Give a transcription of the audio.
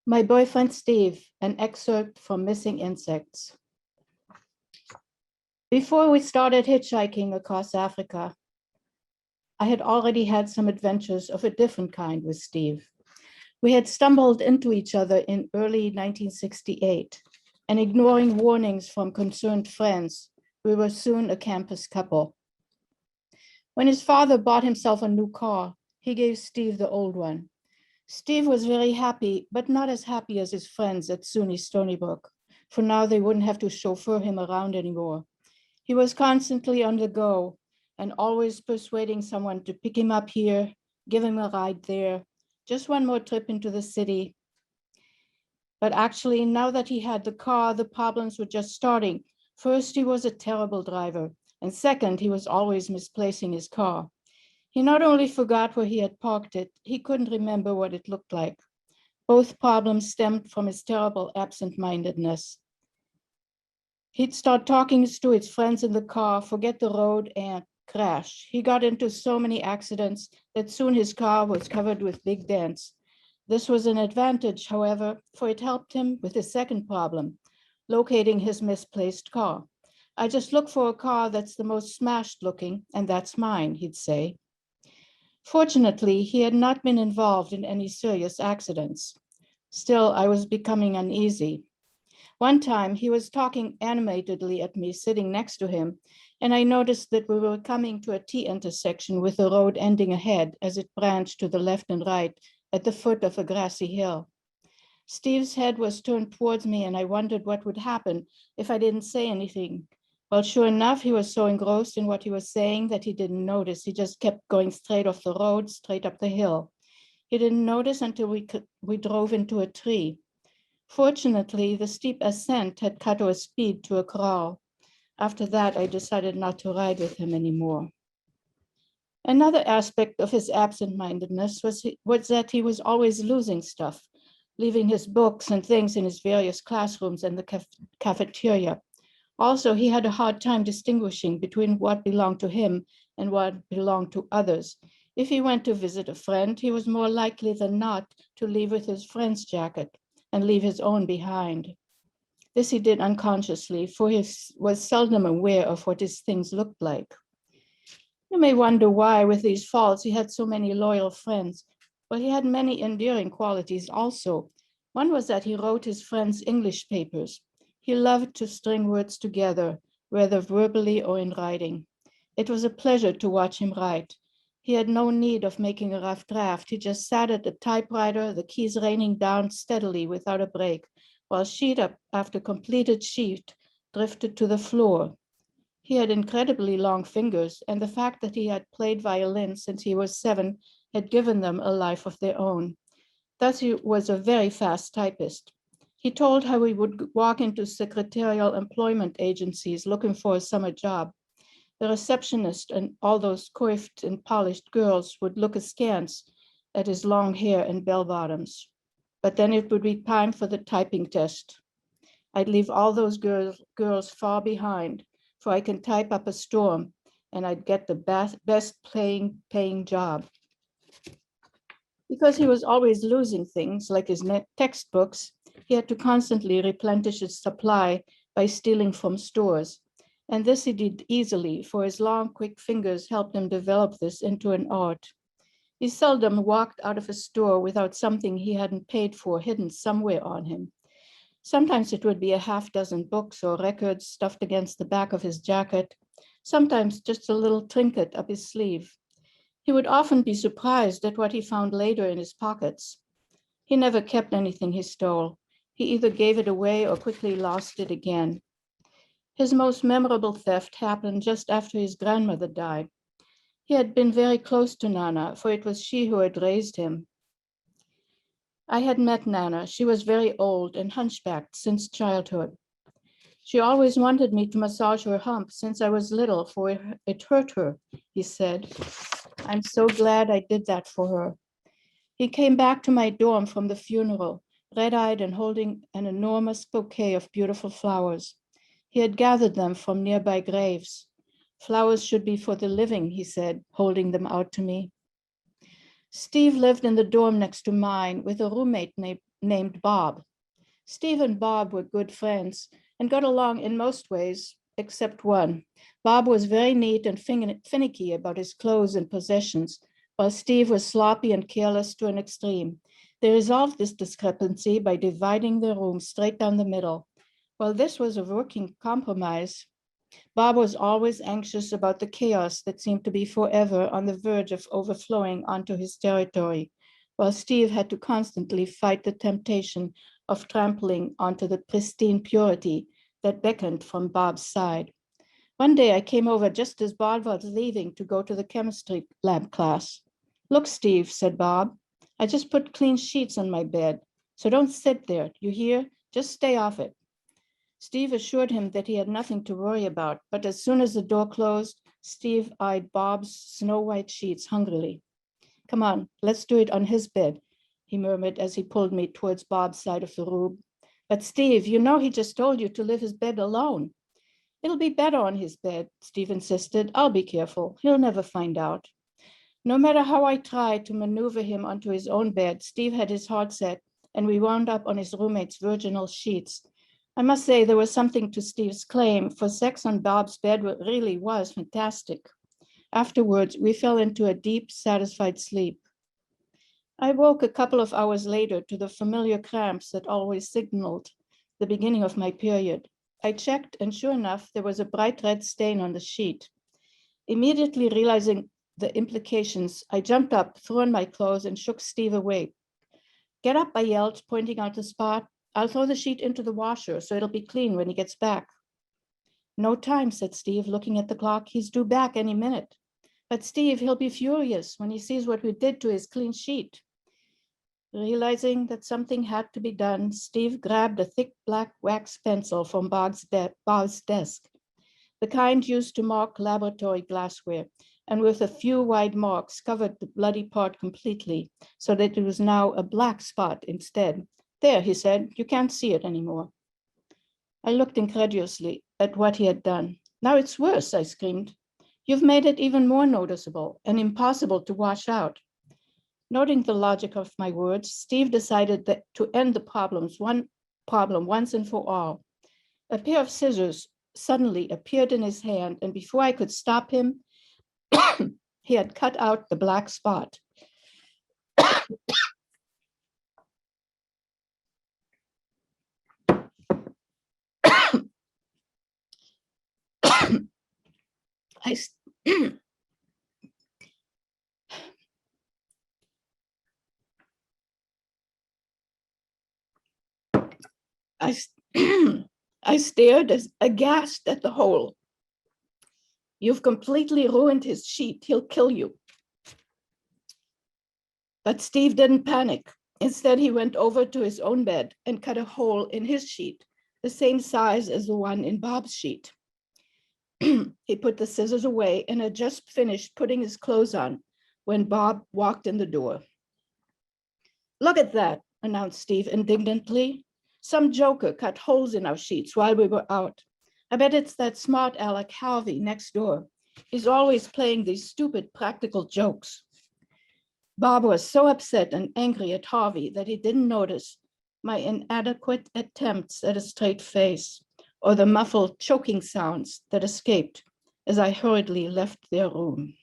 My boyfriend Steve, an excerpt from Missing Insects. Before we started hitchhiking across Africa, I had already had some adventures of a different kind with Steve. We had stumbled into each other in early 1968, and ignoring warnings from concerned friends, we were soon a campus couple. When his father bought himself a new car, he gave Steve the old one. Steve was very happy, but not as happy as his friends at SUNY Stony Brook, for now they wouldn't have to chauffeur him around anymore. He was constantly on the go and always persuading someone to pick him up here, give him a ride there, just one more trip into the city. But actually, now that he had the car, the problems were just starting. First, he was a terrible driver, and second, he was always misplacing his car. He not only forgot where he had parked it, he couldn't remember what it looked like. Both problems stemmed from his terrible absent-mindedness. He'd start talking to his friends in the car, forget the road, and crash. He got into so many accidents that soon his car was covered with big dents. This was an advantage, however, for it helped him with his second problem, locating his misplaced car. I just look for a car that's the most smashed looking, and that's mine, he'd say. Fortunately, he had not been involved in any serious accidents. Still, I was becoming uneasy. One time, he was talking animatedly at me sitting next to him, and I noticed that we were coming to a T-intersection with the road ending ahead as it branched to the left and right at the foot of a grassy hill. Steve's head was turned towards me, and I wondered what would happen if I didn't say anything. Well, sure enough, he was so engrossed in what he was saying that he didn't notice. He just kept going straight off the road, straight up the hill. He didn't notice until we drove into a tree. Fortunately, the steep ascent had cut our speed to a crawl. After that, I decided not to ride with him anymore. Another aspect of his absent-mindedness was that he was always losing stuff, leaving his books and things in his various classrooms and the cafeteria. Also, he had a hard time distinguishing between what belonged to him and what belonged to others. If he went to visit a friend, he was more likely than not to leave with his friend's jacket and leave his own behind. This he did unconsciously, for he was seldom aware of what his things looked like. You may wonder why, with these faults, he had so many loyal friends. But he had many endearing qualities also. One was that he wrote his friends' English papers. He loved to string words together, whether verbally or in writing. It was a pleasure to watch him write. He had no need of making a rough draft. He just sat at the typewriter, the keys raining down steadily without a break, while sheet after completed sheet drifted to the floor. He had incredibly long fingers, and the fact that he had played violin since he was 7 had given them a life of their own. Thus, he was a very fast typist. He told how he would walk into secretarial employment agencies looking for a summer job. The receptionist and all those coiffed and polished girls would look askance at his long hair and bell bottoms. But then it would be time for the typing test. I'd leave all those girls far behind, for I can type up a storm, and I'd get the best paying job. Because he was always losing things, like his textbooks, he had to constantly replenish his supply by stealing from stores. And this he did easily, for his long, quick fingers helped him develop this into an art. He seldom walked out of a store without something he hadn't paid for hidden somewhere on him. Sometimes it would be a half dozen books or records stuffed against the back of his jacket, sometimes just a little trinket up his sleeve. He would often be surprised at what he found later in his pockets. He never kept anything he stole. He either gave it away or quickly lost it again. His most memorable theft happened just after his grandmother died. He had been very close to Nana, for it was she who had raised him. I had met Nana. She was very old and hunchbacked since childhood. She always wanted me to massage her hump since I was little, for it hurt her, he said. I'm so glad I did that for her. He came back to my dorm from the funeral, red-eyed and holding an enormous bouquet of beautiful flowers. He had gathered them from nearby graves. Flowers should be for the living, he said, holding them out to me. Steve lived in the dorm next to mine with a roommate named Bob. Steve and Bob were good friends and got along in most ways, except one. Bob was very neat and finicky about his clothes and possessions, while Steve was sloppy and careless to an extreme. They resolved this discrepancy by dividing their room straight down the middle. While this was a working compromise, Bob was always anxious about the chaos that seemed to be forever on the verge of overflowing onto his territory, while Steve had to constantly fight the temptation of trampling onto the pristine purity that beckoned from Bob's side. One day I came over just as Bob was leaving to go to the chemistry lab class. "Look, Steve," said Bob, "I just put clean sheets on my bed, so don't sit there, you hear? Just stay off it." Steve assured him that he had nothing to worry about, but as soon as the door closed, Steve eyed Bob's snow-white sheets hungrily. "Come on, let's do it on his bed," he murmured as he pulled me towards Bob's side of the room. "But Steve, you know he just told you to leave his bed alone." "It'll be better on his bed," Steve insisted. "I'll be careful. He'll never find out." No matter how I tried to maneuver him onto his own bed, Steve had his heart set, and we wound up on his roommate's virginal sheets. I must say there was something to Steve's claim, for sex on Bob's bed really was fantastic. Afterwards, we fell into a deep, satisfied sleep. I woke a couple of hours later to the familiar cramps that always signaled the beginning of my period. I checked, and sure enough, there was a bright red stain on the sheet. Immediately realizing the implications, I jumped up, threw on my clothes, and shook Steve awake. "Get up," I yelled, pointing out the spot. "I'll throw the sheet into the washer so it'll be clean when he gets back." "No time," said Steve, looking at the clock. "He's due back any minute." "But Steve, he'll be furious when he sees what we did to his clean sheet." Realizing that something had to be done, Steve grabbed a thick black wax pencil from Bob's desk, the kind used to mark laboratory glassware, and with a few wide marks covered the bloody part completely, so that it was now a black spot instead. "There," he said, "you can't see it anymore." I looked incredulously at what he had done. "Now it's worse," I screamed. "You've made it even more noticeable and impossible to wash out." Noting the logic of my words, Steve decided that to end the one problem once and for all. A pair of scissors suddenly appeared in his hand, and before I could stop him, he had cut out the black spot. I I stared aghast at the hole. "You've completely ruined his sheet. He'll kill you." But Steve didn't panic. Instead, he went over to his own bed and cut a hole in his sheet, the same size as the one in Bob's sheet. He put the scissors away and had just finished putting his clothes on when Bob walked in the door. "Look at that," announced Steve indignantly. "Some joker cut holes in our sheets while we were out. I bet it's that smart aleck Harvey next door. He's always playing these stupid practical jokes." Bob was so upset and angry at Harvey that he didn't notice my inadequate attempts at a straight face or the muffled choking sounds that escaped as I hurriedly left their room.